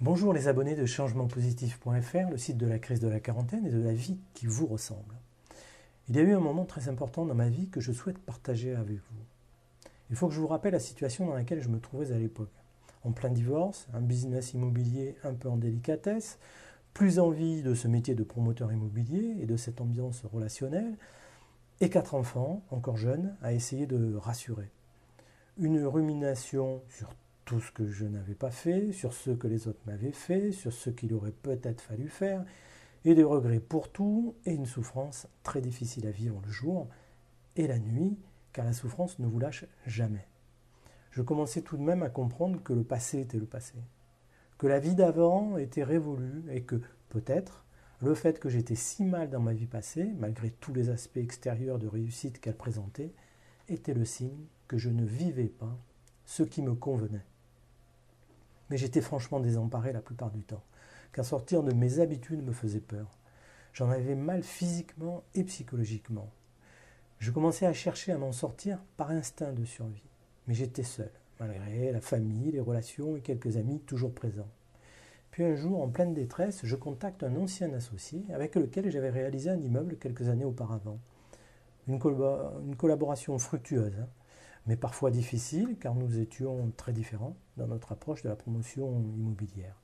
Bonjour les abonnés de changementpositif.fr, le site de la crise de la quarantaine et de la vie qui vous ressemble. Il y a eu un moment très important dans ma vie que je souhaite partager avec vous. Il faut que je vous rappelle la situation dans laquelle je me trouvais à l'époque. En plein divorce, un business immobilier un peu en délicatesse, plus envie de ce métier de promoteur immobilier et de cette ambiance relationnelle, et 4 enfants, encore jeunes, à essayer de rassurer. Une rumination sur tout ce que je n'avais pas fait, sur ce que les autres m'avaient fait, sur ce qu'il aurait peut-être fallu faire, et des regrets pour tout, et une souffrance très difficile à vivre le jour et la nuit, car la souffrance ne vous lâche jamais. Je commençais tout de même à comprendre que le passé était le passé, que la vie d'avant était révolue et que, peut-être, le fait que j'étais si mal dans ma vie passée, malgré tous les aspects extérieurs de réussite qu'elle présentait, était le signe que je ne vivais pas ce qui me convenait. Mais j'étais franchement désemparé la plupart du temps, car sortir de mes habitudes me faisait peur. J'en avais mal physiquement et psychologiquement. Je commençais à chercher à m'en sortir par instinct de survie. Mais j'étais seul, malgré la famille, les relations et quelques amis toujours présents. Puis un jour, en pleine détresse, je contacte un ancien associé avec lequel j'avais réalisé un immeuble quelques années auparavant. Une collaboration fructueuse, mais parfois difficile car nous étions très différents dans notre approche de la promotion immobilière.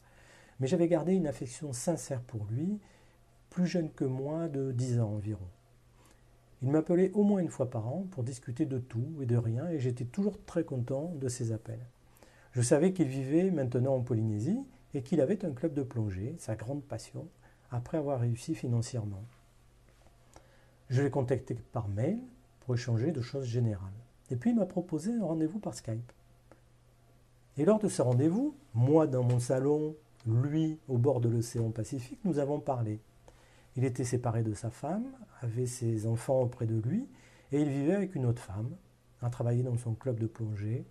Mais j'avais gardé une affection sincère pour lui, plus jeune que moi de 10 ans environ. Il m'appelait au moins une fois par an pour discuter de tout et de rien et j'étais toujours très content de ses appels. Je savais qu'il vivait maintenant en Polynésie et qu'il avait un club de plongée, sa grande passion, après avoir réussi financièrement. Je l'ai contacté par mail pour échanger de choses générales. Et puis il m'a proposé un rendez-vous par Skype. Et lors de ce rendez-vous, moi dans mon salon, lui au bord de l'océan Pacifique, nous avons parlé. Il était séparé de sa femme, avait ses enfants auprès de lui, et il vivait avec une autre femme, a travaillé dans son club de plongée,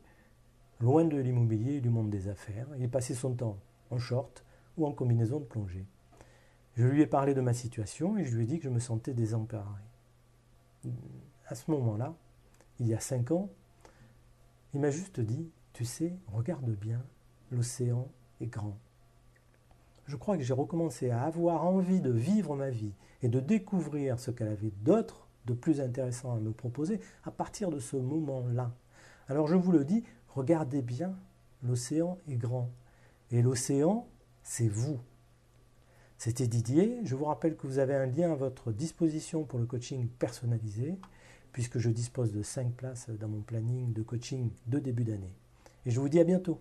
loin de l'immobilier et du monde des affaires. Il passait son temps en short ou en combinaison de plongée. Je lui ai parlé de ma situation et je lui ai dit que je me sentais désemparé. À ce moment-là, il y a 5 ans, il m'a juste dit, tu sais, regarde bien, l'océan est grand. Je crois que j'ai recommencé à avoir envie de vivre ma vie et de découvrir ce qu'elle avait d'autre, de plus intéressant à me proposer à partir de ce moment-là. Alors je vous le dis, regardez bien, l'océan est grand. Et l'océan, c'est vous. C'était Didier. Je vous rappelle que vous avez un lien à votre disposition pour le coaching personnalisé, puisque je dispose de 5 places dans mon planning de coaching de début d'année. Et je vous dis à bientôt.